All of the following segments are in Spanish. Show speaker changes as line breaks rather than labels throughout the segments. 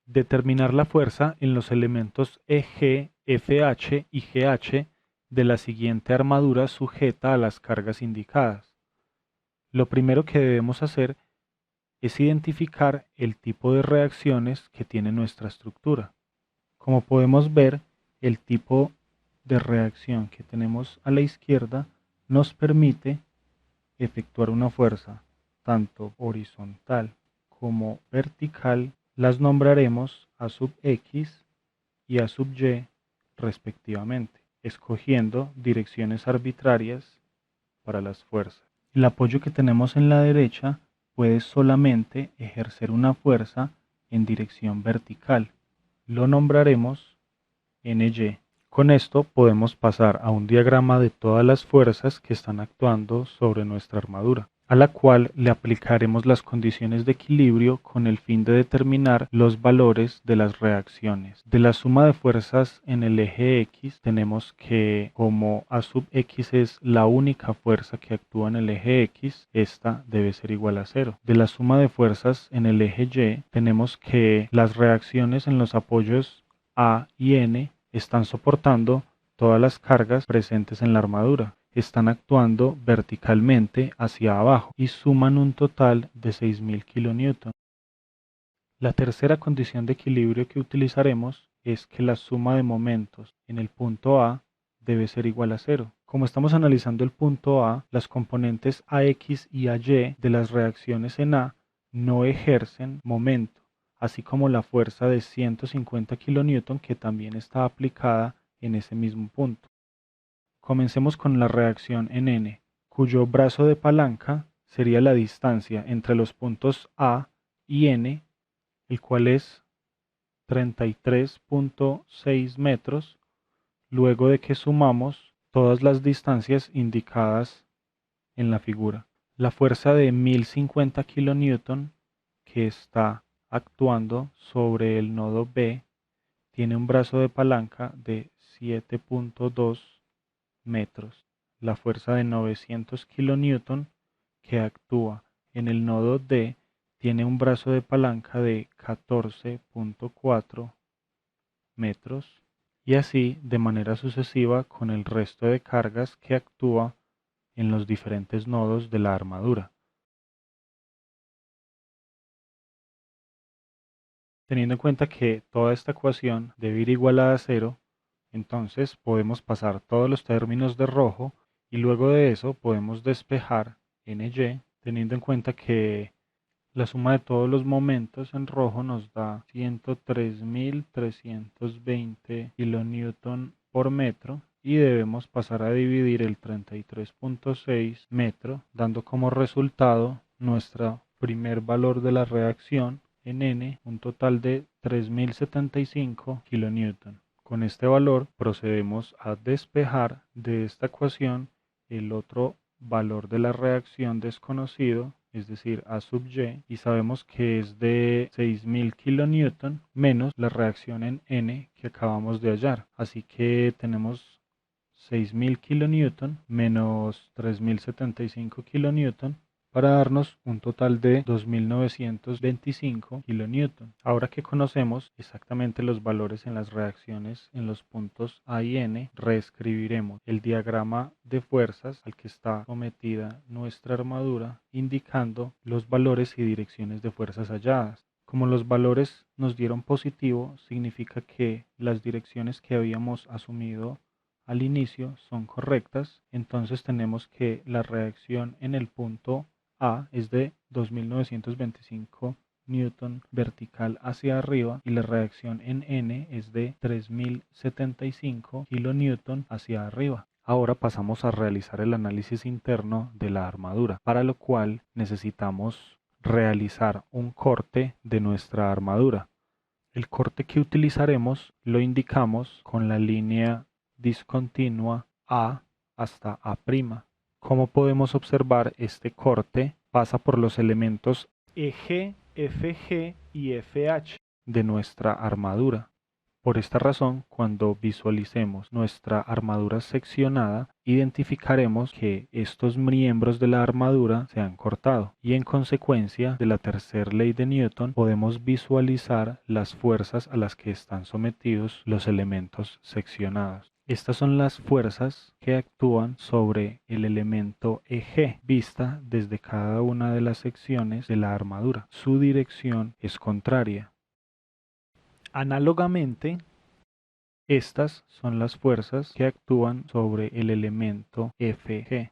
Determinar la fuerza en los elementos EG, FH y GH de la siguiente armadura sujeta a las cargas indicadas. Lo primero que debemos hacer es identificar el tipo de reacciones que tiene nuestra estructura. Como podemos ver, el tipo de reacción que tenemos a la izquierda nos permite efectuar una fuerza tanto horizontal como vertical. Las nombraremos A sub X y A sub Y respectivamente, escogiendo direcciones arbitrarias para las fuerzas. El apoyo que tenemos en la derecha puede solamente ejercer una fuerza en dirección vertical. Lo nombraremos NY. Con esto podemos pasar a un diagrama de todas las fuerzas que están actuando sobre nuestra armadura, a la cual le aplicaremos las condiciones de equilibrio con el fin de determinar los valores de las reacciones. De la suma de fuerzas en el eje X tenemos que, como A sub X es la única fuerza que actúa en el eje X, esta debe ser igual a 0. De la suma de fuerzas en el eje Y tenemos que las reacciones en los apoyos A y N están soportando todas las cargas presentes en la armadura. Están actuando verticalmente hacia abajo y suman un total de 6.000 kN. La tercera condición de equilibrio que utilizaremos es que la suma de momentos en el punto A debe ser igual a 0. Como estamos analizando el punto A, las componentes AX y AY de las reacciones en A no ejercen momento, así como la fuerza de 150 kN que también está aplicada en ese mismo punto. Comencemos con la reacción en N, cuyo brazo de palanca sería la distancia entre los puntos A y N, el cual es 33.6 metros, luego de que sumamos todas las distancias indicadas en la figura. La fuerza de 1050 kN que está actuando sobre el nodo B tiene un brazo de palanca de 7.2 metros. La fuerza de 900 kN que actúa en el nodo D tiene un brazo de palanca de 14.4 metros y así de manera sucesiva con el resto de cargas que actúa en los diferentes nodos de la armadura. Teniendo en cuenta que toda esta ecuación debe ir igualada a 0, entonces podemos pasar todos los términos de rojo y luego de eso podemos despejar NY, teniendo en cuenta que la suma de todos los momentos en rojo nos da 103.320 kN por metro y debemos pasar a dividir el 33.6 metro, dando como resultado nuestro primer valor de la reacción en N, un total de 3.075 kN. Con este valor procedemos a despejar de esta ecuación el otro valor de la reacción desconocido, es decir, A sub y sabemos que es de 6.000 kN menos la reacción en N que acabamos de hallar. Así que tenemos 6.000 kN menos 3.075 kN para darnos un total de 2.925 kN. Ahora que conocemos exactamente los valores en las reacciones en los puntos A y N, reescribiremos el diagrama de fuerzas al que está sometida nuestra armadura, indicando los valores y direcciones de fuerzas halladas. Como los valores nos dieron positivo, significa que las direcciones que habíamos asumido al inicio son correctas, entonces tenemos que la reacción en el punto A es de 2.925 Newton vertical hacia arriba y la reacción en N es de 3.075 kN hacia arriba. Ahora pasamos a realizar el análisis interno de la armadura, para lo cual necesitamos realizar un corte de nuestra armadura. El corte que utilizaremos lo indicamos con la línea discontinua A hasta A'. Como podemos observar, este corte pasa por los elementos EG, FG y FH de nuestra armadura. Por esta razón, cuando visualicemos nuestra armadura seccionada, identificaremos que estos miembros de la armadura se han cortado y en consecuencia de la tercera ley de Newton podemos visualizar las fuerzas a las que están sometidos los elementos seccionados. Estas son las fuerzas que actúan sobre el elemento eje vista desde cada una de las secciones de la armadura. Su dirección es contraria. Análogamente, estas son las fuerzas que actúan sobre el elemento FG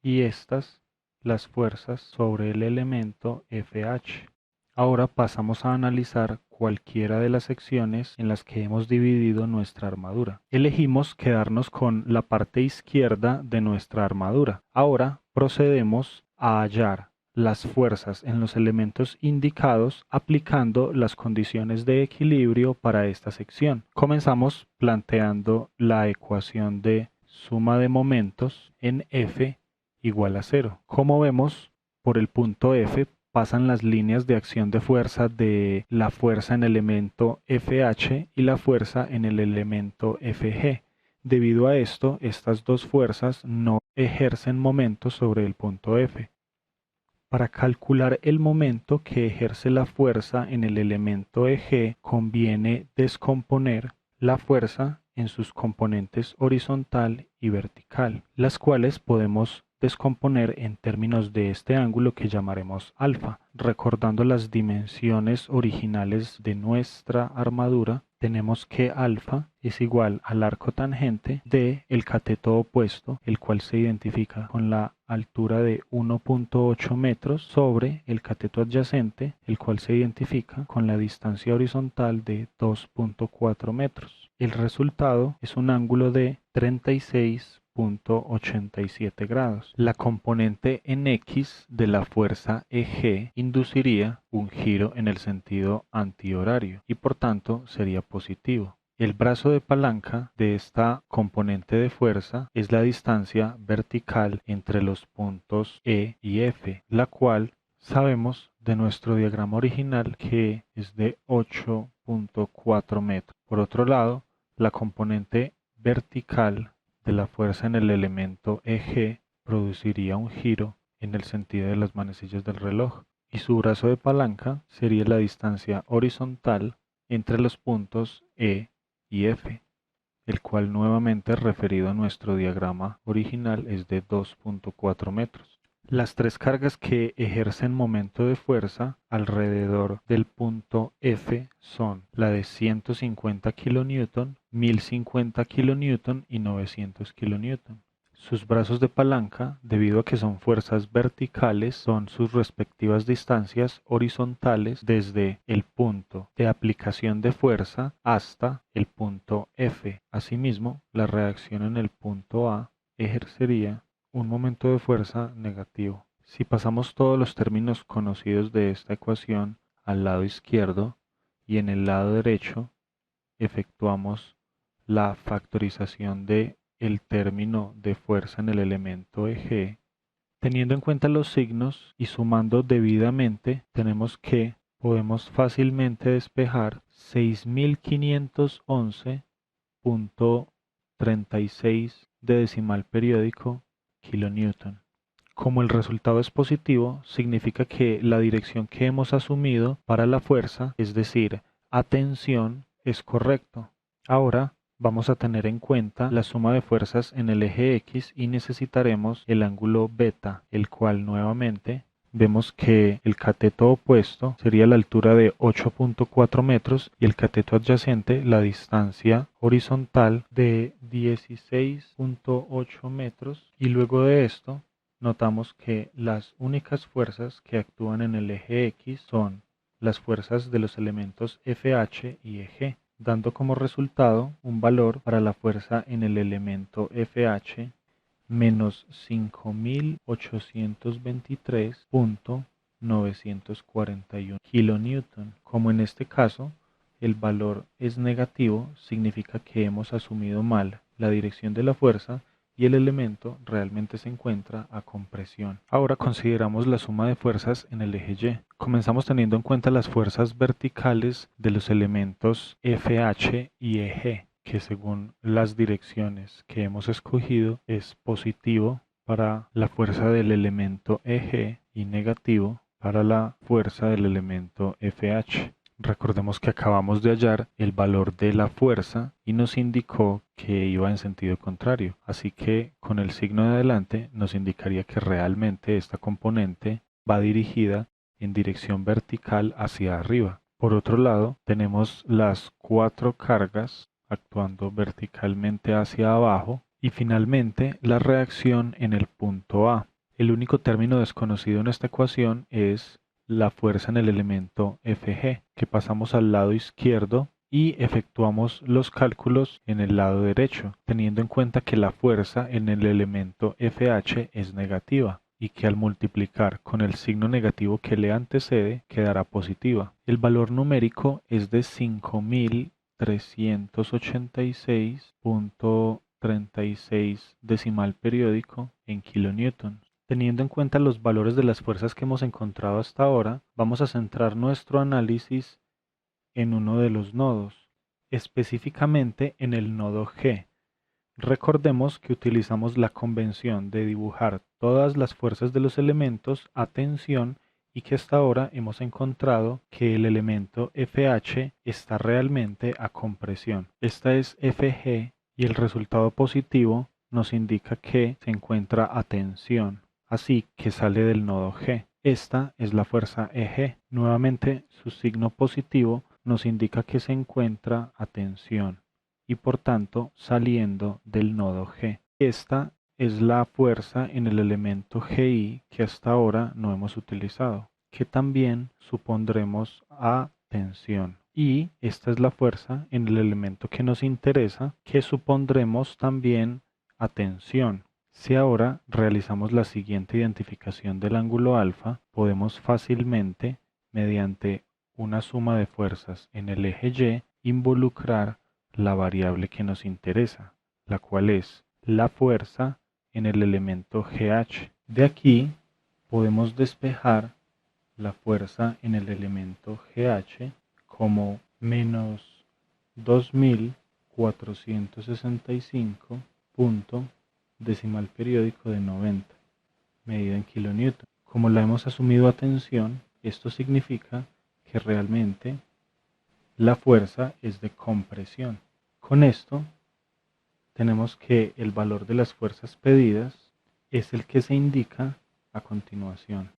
y estas las fuerzas sobre el elemento FH. Ahora pasamos a analizar cualquiera de las secciones en las que hemos dividido nuestra armadura. Elegimos quedarnos con la parte izquierda de nuestra armadura. Ahora procedemos a hallar las fuerzas en los elementos indicados aplicando las condiciones de equilibrio para esta sección. Comenzamos planteando la ecuación de suma de momentos en F igual a 0. Como vemos, por el punto F pasan las líneas de acción de fuerza de la fuerza en el elemento FH y la fuerza en el elemento FG. Debido a esto, estas dos fuerzas no ejercen momento sobre el punto F. Para calcular el momento que ejerce la fuerza en el elemento eje, conviene descomponer la fuerza en sus componentes horizontal y vertical, las cuales podemos descomponer en términos de este ángulo que llamaremos alfa. Recordando las dimensiones originales de nuestra armadura, tenemos que alfa es igual al arco tangente de el cateto opuesto, el cual se identifica con la altura de 1.8 metros sobre el cateto adyacente, el cual se identifica con la distancia horizontal de 2.4 metros. El resultado es un ángulo de 36.87 grados. La componente en X de la fuerza EG induciría un giro en el sentido antihorario y por tanto sería positivo. El brazo de palanca de esta componente de fuerza es la distancia vertical entre los puntos E y F, la cual sabemos de nuestro diagrama original que es de 8.4 metros. Por otro lado, la componente vertical de la fuerza en el elemento EG produciría un giro en el sentido de las manecillas del reloj y su brazo de palanca sería la distancia horizontal entre los puntos E y F, el cual nuevamente referido a nuestro diagrama original es de 2.4 metros. Las tres cargas que ejercen momento de fuerza alrededor del punto F son la de 150 kN, 1050 kN y 900 kN. Sus brazos de palanca, debido a que son fuerzas verticales, son sus respectivas distancias horizontales desde el punto de aplicación de fuerza hasta el punto F. Asimismo, la reacción en el punto A ejercería un momento de fuerza negativo. Si pasamos todos los términos conocidos de esta ecuación al lado izquierdo y en el lado derecho efectuamos la factorización de el término de fuerza en el elemento eje, teniendo en cuenta los signos y sumando debidamente, tenemos que podemos fácilmente despejar 6511.36 de decimal periódico kilonewton. Como el resultado es positivo, significa que la dirección que hemos asumido para la fuerza, es decir, atención, es correcto. Ahora vamos a tener en cuenta la suma de fuerzas en el eje X y necesitaremos el ángulo beta, el cual nuevamente vemos que el cateto opuesto sería la altura de 8.4 metros y el cateto adyacente la distancia horizontal de 16.8 metros y luego de esto notamos que las únicas fuerzas que actúan en el eje X son las fuerzas de los elementos FH y EG, dando como resultado un valor para la fuerza en el elemento FH menos 5.823.941 kilonewton. Como en este caso el valor es negativo, significa que hemos asumido mal la dirección de la fuerza y el elemento realmente se encuentra a compresión. Ahora consideramos la suma de fuerzas en el eje Y. Comenzamos teniendo en cuenta las fuerzas verticales de los elementos FH y EG, que según las direcciones que hemos escogido es positivo para la fuerza del elemento EG y negativo para la fuerza del elemento FH. Recordemos que acabamos de hallar el valor de la fuerza y nos indicó que iba en sentido contrario, así que con el signo de adelante nos indicaría que realmente esta componente va dirigida en dirección vertical hacia arriba. Por otro lado, tenemos las 4 cargas actuando verticalmente hacia abajo y finalmente la reacción en el punto A. El único término desconocido en esta ecuación es la fuerza en el elemento FG, que pasamos al lado izquierdo y efectuamos los cálculos en el lado derecho, teniendo en cuenta que la fuerza en el elemento FH es negativa y que al multiplicar con el signo negativo que le antecede quedará positiva. El valor numérico es de 5.386.36 decimal periódico en kilonewton. Teniendo en cuenta los valores de las fuerzas que hemos encontrado hasta ahora, vamos a centrar nuestro análisis en uno de los nodos, específicamente en el nodo G. Recordemos que utilizamos la convención de dibujar todas las fuerzas de los elementos a tensión y que hasta ahora hemos encontrado que el elemento FH está realmente a compresión. Esta es FG y el resultado positivo nos indica que se encuentra a tensión, así que sale del nodo G. Esta es la fuerza EG. Nuevamente su signo positivo nos indica que se encuentra a tensión y por tanto saliendo del nodo G. Esta es la fuerza en el elemento GI que hasta ahora no hemos utilizado, que también supondremos a tensión. Y esta es la fuerza en el elemento que nos interesa, que supondremos también a tensión. Si ahora realizamos la siguiente identificación del ángulo alfa, podemos fácilmente, mediante una suma de fuerzas en el eje Y, involucrar la variable que nos interesa, la cual es la fuerza en el elemento GH. De aquí podemos despejar la fuerza en el elemento GH como menos 2465 punto decimal periódico de 90, medida en kilonewton. Como la hemos asumido a tensión, esto significa que realmente la fuerza es de compresión. Con esto tenemos que el valor de las fuerzas pedidas es el que se indica a continuación.